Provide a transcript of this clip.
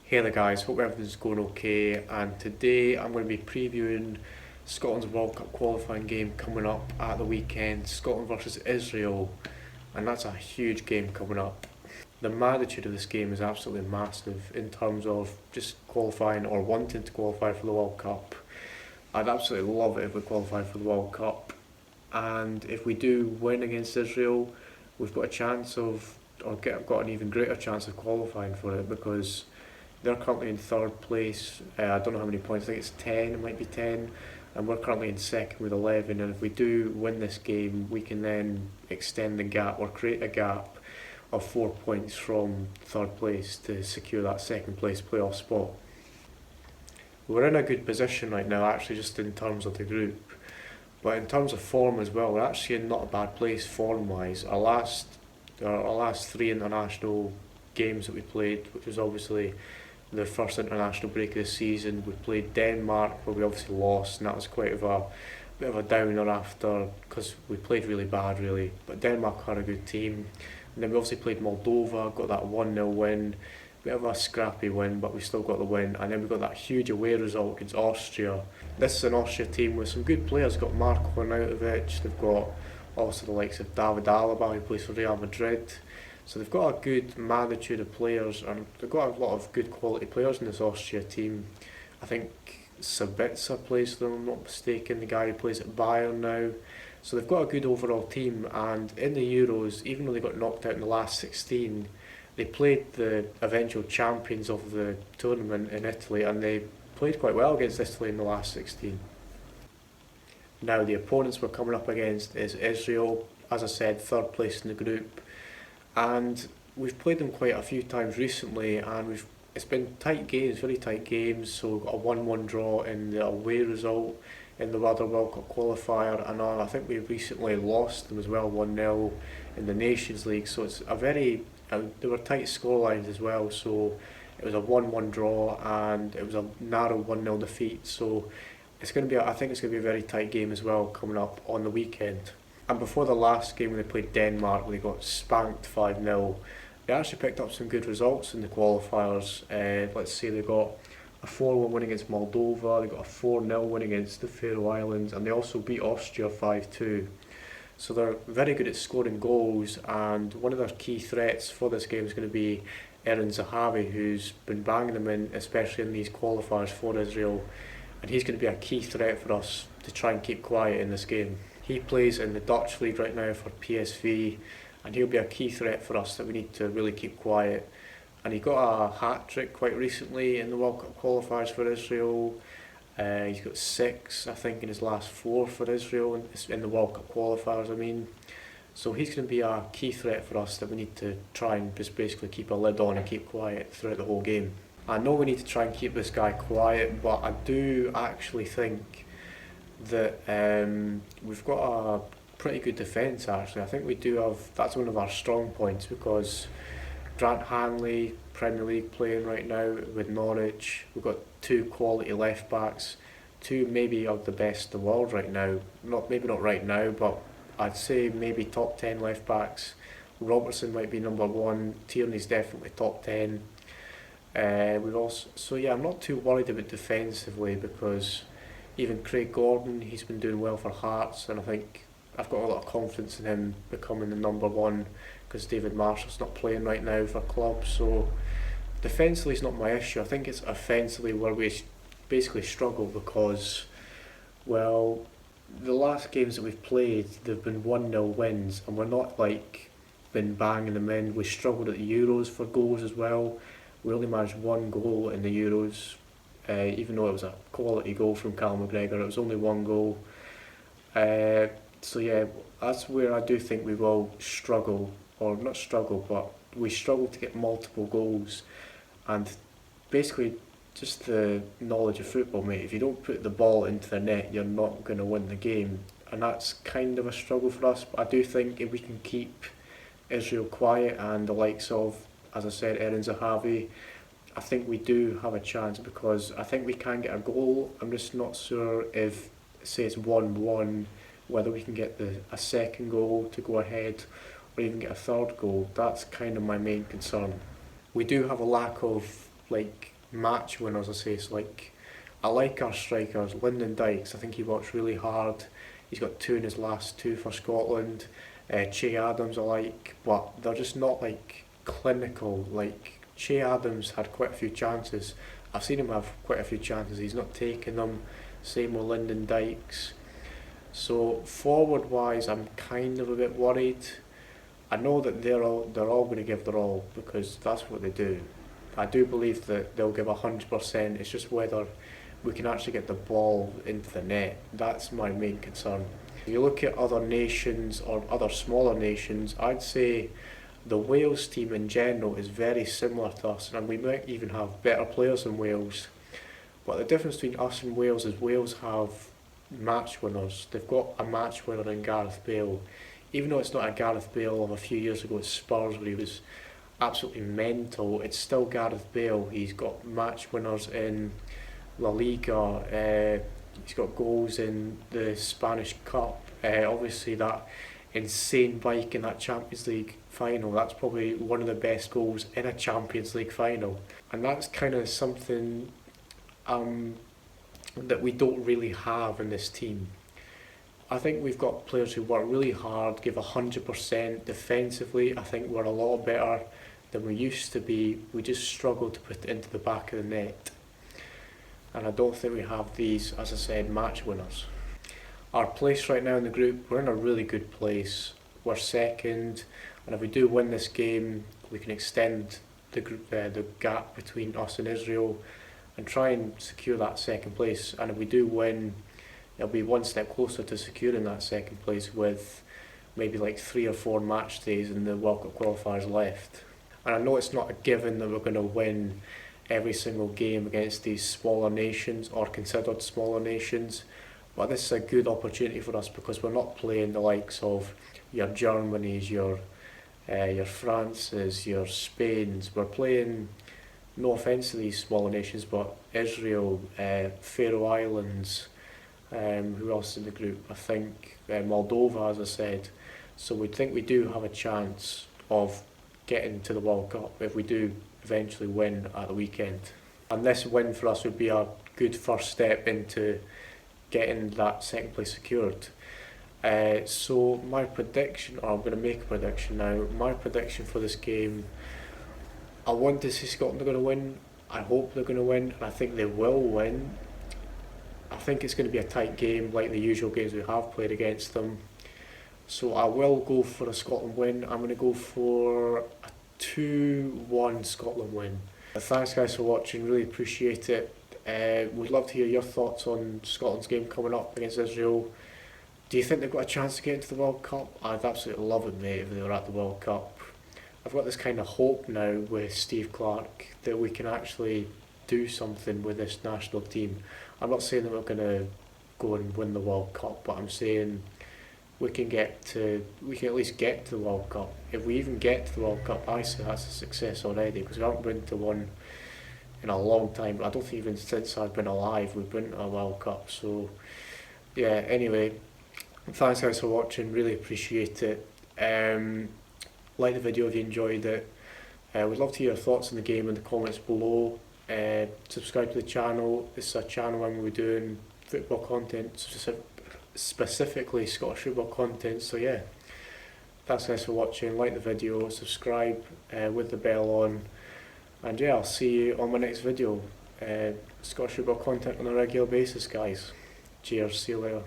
Hey there guys, hope everything's going okay, and today I'm going to be previewing Scotland's World Cup qualifying game coming up at the weekend, Scotland versus Israel, and that's a huge game coming up. The magnitude of this game is absolutely massive in terms of just qualifying or wanting to qualify for the World Cup. I'd absolutely love it if we qualify for the World Cup, and if we do win against Israel, we've got a chance of, got an even greater chance of qualifying for it because they're currently in third place. I don't know how many points. I think it's 10. It might be 10, and we're currently in second with 11. And if we do win this game, we can then extend the gap or create a gap of 4 points from third place to secure that second place playoff spot. We're in a good position right now, actually, just in terms of the group. But in terms of form as well, we're actually in not a bad place form wise. Our last three international games that we played, which was obviously the first international break of the season. We played Denmark, where we obviously lost, and that was quite of a bit of a downer after because we played really bad, really. But Denmark are a good team. And then we obviously played Moldova, got that 1-0 win, bit of a scrappy win, but we still got the win. And then we got that huge away result against Austria. This is an Austria team with some good players. They've got Marko Arnautovic, they've got also the likes of David Alaba, who plays for Real Madrid. So they've got a good magnitude of players, and they've got a lot of good quality players in this Austria team. I think Sabitzer plays for them, if I'm not mistaken, the guy who plays at Bayern now. So they've got a good overall team, and in the Euros, even though they got knocked out in the last 16, they played the eventual champions of the tournament in Italy, and they played quite well against Italy in the last 16. Now the opponents we're coming up against is Israel, as I said, third place in the group, and we've played them quite a few times recently, and it's been tight games, very tight games. So we've got a 1-1 draw in the away result in the other World Cup qualifier, and I think we recently lost them as well, 1-0 in the Nations League. So it's a very there were tight scorelines as well. So it was a 1-1 draw, and it was a narrow 1-0 defeat. So it's going to be, I think it's going to be a very tight game as well coming up on the weekend. And before the last game when they played Denmark, they got spanked 5-0. They actually picked up some good results in the qualifiers. Let's say they got a 4-1 win against Moldova, they got a 4-0 win against the Faroe Islands, and they also beat Austria 5-2. So they're very good at scoring goals, and one of their key threats for this game is going to be Eren Zahavi, who's been banging them in, especially in these qualifiers for Israel. And he's going to be a key threat for us to try and keep quiet in this game. He plays in the Dutch league right now for PSV, and he'll be a key threat for us that we need to really keep quiet. And he got a hat-trick quite recently in the World Cup qualifiers for Israel. He's got 6, I think, in his last 4 for Israel in the World Cup qualifiers, I mean. So he's going to be a key threat for us that we need to try and just basically keep a lid on and keep quiet throughout the whole game. I know we need to try and keep this guy quiet, but I do actually think that we've got a pretty good defence actually. I think we do have, that's one of our strong points, because Grant Hanley, Premier League playing right now with Norwich. We've got 2 quality left backs, 2 maybe of the best in the world right now. Maybe not right now, but I'd say maybe top 10 left backs. Robertson might be number 1. Tierney's definitely top 10. We've also, so yeah, I'm not too worried about defensively, because even Craig Gordon, he's been doing well for Hearts, and I think I've got a lot of confidence in him becoming the number 1, because David Marshall's not playing right now for clubs. So defensively is not my issue. I think it's offensively where we basically struggle, because, well, the last games that we've played, they've been 1-0 wins, and we're not like been banging them in. We struggled at the Euros for goals as well. We only managed 1 goal in the Euros, even though it was a quality goal from Cal McGregor. It was only 1 goal. So yeah, that's where I do think we will struggle, or not struggle, but we struggle to get multiple goals. And basically, just the knowledge of football, mate. If you don't put the ball into the net, you're not going to win the game. And that's kind of a struggle for us. But I do think if we can keep Israel quiet and the likes of, as I said, Eren Zahavi, I think we do have a chance, because I think we can get a goal. I'm just not sure if, say it's 1-1, whether we can get a second goal to go ahead, or even get a third goal. That's kind of my main concern. We do have a lack of like match winners, I say. So like, I like our strikers. Lyndon Dykes, I think he works really hard. He's got 2 in his last 2 for Scotland. Che Adams I like, but they're just not like clinical. Like Che Adams had quite a few chances. I've seen him have quite a few chances. He's not taking them. Same with Lyndon Dykes. So forward wise, I'm kind of a bit worried. I know that they're all going to give their all because that's what they do. I do believe that they'll give 100%. It's just whether we can actually get the ball into the net. That's my main concern. If you look at other nations or other smaller nations, I'd say the Wales team in general is very similar to us, and we might even have better players than Wales. But the difference between us and Wales is Wales have match winners. They've got a match winner in Gareth Bale. Even though it's not a Gareth Bale of a few years ago at Spurs where he was absolutely mental, it's still Gareth Bale. He's got match winners in La Liga, he's got goals in the Spanish Cup, obviously that insane bike in that Champions League final, that's probably one of the best goals in a Champions League final. And that's kind of something that we don't really have in this team. I think we've got players who work really hard, give 100% defensively. I think we're a lot better than we used to be. We just struggle to put it into the back of the net. And I don't think we have these, as I said, match winners. Our place right now in the group, we're in a really good place. We're second, and if we do win this game, we can extend the gap between us and Israel and try and secure that second place. And if we do win, it'll be one step closer to securing that second place with maybe like 3 or 4 match days in the World Cup qualifiers left. And I know it's not a given that we're going to win every single game against these smaller nations or considered smaller nations, but this is a good opportunity for us because we're not playing the likes of your Germanys, your Frances, your Spains. We're playing, no offence to these smaller nations, but Israel, Faroe Islands, who else in the group? I think Moldova, as I said. So we think we do have a chance of getting to the World Cup if we do eventually win at the weekend. And this win for us would be a good first step into getting that second place secured. So my prediction, or I'm going to make a prediction now, my prediction for this game, I want to see Scotland are going to win. I hope they're going to win, and I think they will win. I think it's going to be a tight game like the usual games we have played against them. So I will go for a Scotland win. I'm going to go for a 2-1 Scotland win. Thanks guys for watching, really appreciate it. Would love to hear your thoughts on Scotland's game coming up against Israel. Do you think they've got a chance to get into the World Cup? I'd absolutely love it, mate, if they were at the World Cup. I've got this kind of hope now with Steve Clarke that we can actually do something with this national team. I'm not saying that we're going to go and win the World Cup, but I'm saying we can at least get to the World Cup. If we even get to the World Cup, I say that's a success already, because we haven't been to one in a long time. I don't think even since I've been alive we've been to a World Cup. So yeah, anyway, thanks guys for watching, really appreciate it. Like the video if you enjoyed it. We'd love to hear your thoughts on the game in the comments below. Subscribe to the channel. This is a channel where we're doing football content, specifically Scottish football content. So yeah, thanks guys for watching. Like the video, subscribe with the bell on, and yeah, I'll see you on my next video. Scottish football content on a regular basis, guys. Cheers, see you later.